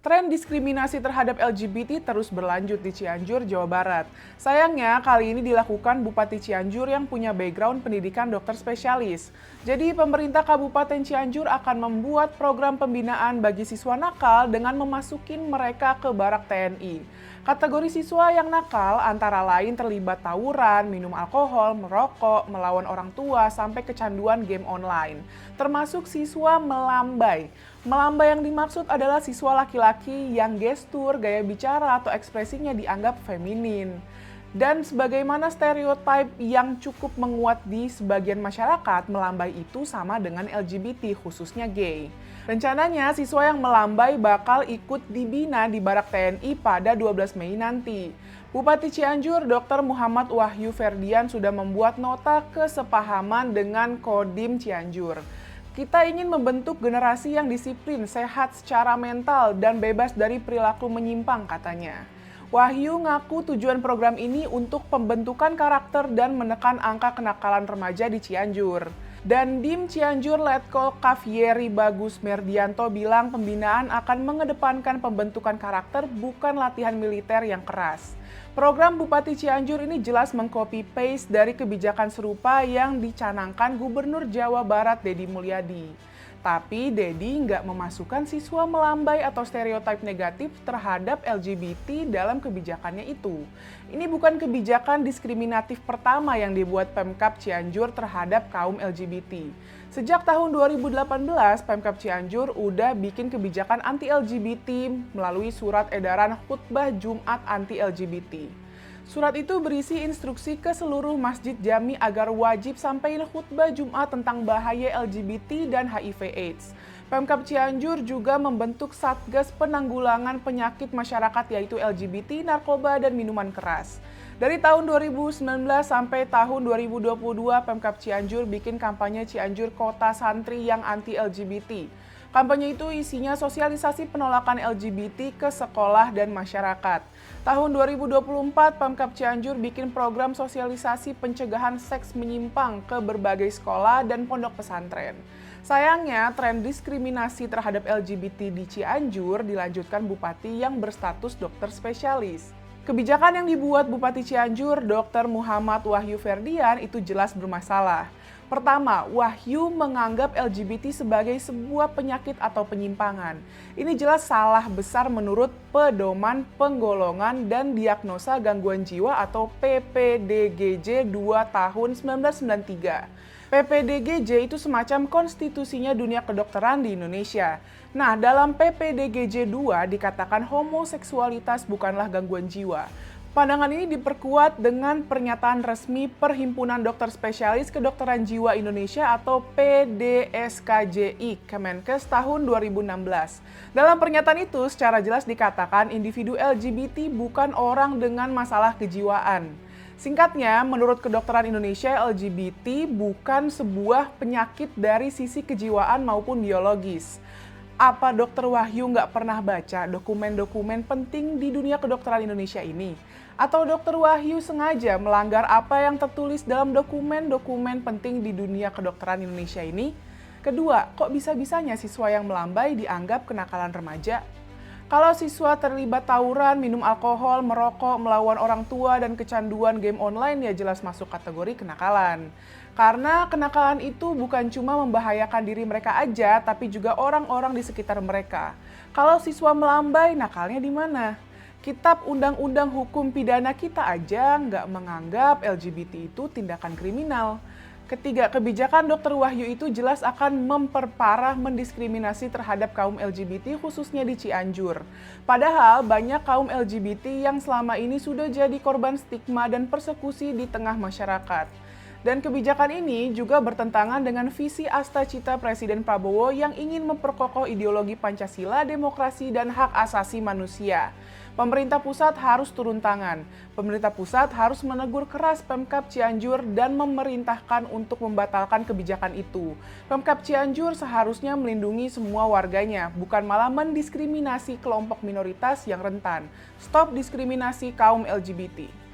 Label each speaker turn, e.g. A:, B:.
A: Tren diskriminasi terhadap LGBT terus berlanjut di Cianjur, Jawa Barat. Sayangnya, kali ini dilakukan Bupati Cianjur yang punya background pendidikan dokter spesialis. Jadi, pemerintah Kabupaten Cianjur akan membuat program pembinaan bagi siswa nakal dengan memasukin mereka ke barak TNI. Kategori siswa yang nakal antara lain terlibat tawuran, minum alkohol, merokok, melawan orang tua, sampai kecanduan game online. Termasuk siswa melambai. Melambai yang dimaksud adalah siswa laki-laki yang gestur, gaya bicara, atau ekspresinya dianggap feminin. Dan sebagaimana stereotip yang cukup menguat di sebagian masyarakat, melambai itu sama dengan LGBT, khususnya gay. Rencananya, siswa yang melambai bakal ikut dibina di barak TNI pada 12 Mei nanti. Bupati Cianjur, Dr. Muhammad Wahyu Ferdian sudah membuat nota kesepahaman dengan Kodim Cianjur. Kita ingin membentuk generasi yang disiplin, sehat secara mental, dan bebas dari perilaku menyimpang, katanya. Wahyu ngaku tujuan program ini untuk pembentukan karakter dan menekan angka kenakalan remaja di Cianjur. Dan Dim Cianjur Letkol Kavieri Bagus Merdianto bilang pembinaan akan mengedepankan pembentukan karakter bukan latihan militer yang keras. Program Bupati Cianjur ini jelas mengcopy-paste dari kebijakan serupa yang dicanangkan Gubernur Jawa Barat Deddy Mulyadi. Tapi Deddy nggak memasukkan siswa melambai atau stereotip negatif terhadap LGBT dalam kebijakannya itu. Ini bukan kebijakan diskriminatif pertama yang dibuat Pemkab Cianjur terhadap kaum LGBT. Sejak tahun 2018, Pemkab Cianjur udah bikin kebijakan anti-LGBT melalui surat edaran khutbah Jumat anti-LGBT. Surat itu berisi instruksi ke seluruh masjid jami agar wajib sampaikan khutbah Jumat tentang bahaya LGBT dan HIV/AIDS. Pemkab Cianjur juga membentuk Satgas Penanggulangan Penyakit Masyarakat yaitu LGBT, narkoba, dan minuman keras. Dari tahun 2019 sampai tahun 2022, Pemkab Cianjur bikin kampanye Cianjur Kota Santri yang anti-LGBT. Kampanye itu isinya sosialisasi penolakan LGBT ke sekolah dan masyarakat. Tahun 2024, Pemkab Cianjur bikin program sosialisasi pencegahan seks menyimpang ke berbagai sekolah dan pondok pesantren. Sayangnya, tren diskriminasi terhadap LGBT di Cianjur dilanjutkan Bupati yang berstatus dokter spesialis. Kebijakan yang dibuat Bupati Cianjur, Dr. Muhammad Wahyu Ferdian itu jelas bermasalah. Pertama, Wahyu menganggap LGBT sebagai sebuah penyakit atau penyimpangan. Ini jelas salah besar menurut Pedoman Penggolongan dan Diagnosa Gangguan Jiwa atau PPDGJ 2 tahun 1993. PPDGJ itu semacam konstitusinya dunia kedokteran di Indonesia. Nah, dalam PPDGJ 2 dikatakan homoseksualitas bukanlah gangguan jiwa. Pandangan ini diperkuat dengan pernyataan resmi Perhimpunan Dokter Spesialis Kedokteran Jiwa Indonesia atau PDSKJI Kemenkes tahun 2016. Dalam pernyataan itu secara jelas dikatakan individu LGBT bukan orang dengan masalah kejiwaan. Singkatnya, menurut Kedokteran Indonesia, LGBT bukan sebuah penyakit dari sisi kejiwaan maupun biologis. Apa Dr. Wahyu nggak pernah baca dokumen-dokumen penting di dunia kedokteran Indonesia ini? Atau Dr. Wahyu sengaja melanggar apa yang tertulis dalam dokumen-dokumen penting di dunia kedokteran Indonesia ini? Kedua, kok bisa-bisanya siswa yang melambai dianggap kenakalan remaja? Kalau siswa terlibat tawuran, minum alkohol, merokok, melawan orang tua, dan kecanduan game online ya jelas masuk kategori kenakalan. Karena kenakalan itu bukan cuma membahayakan diri mereka aja, tapi juga orang-orang di sekitar mereka. Kalau siswa melambai, nakalnya di mana? Kitab Undang-Undang Hukum Pidana kita aja nggak menganggap LGBT itu tindakan kriminal. Ketiga, kebijakan Dr. Wahyu itu jelas akan memperparah mendiskriminasi terhadap kaum LGBT khususnya di Cianjur. Padahal banyak kaum LGBT yang selama ini sudah jadi korban stigma dan persekusi di tengah masyarakat. Dan kebijakan ini juga bertentangan dengan visi Astacita Presiden Prabowo yang ingin memperkokoh ideologi Pancasila, demokrasi, dan hak asasi manusia. Pemerintah pusat harus turun tangan. Pemerintah pusat harus menegur keras Pemkab Cianjur dan memerintahkan untuk membatalkan kebijakan itu. Pemkab Cianjur seharusnya melindungi semua warganya, bukan malah mendiskriminasi kelompok minoritas yang rentan. Stop diskriminasi kaum LGBT.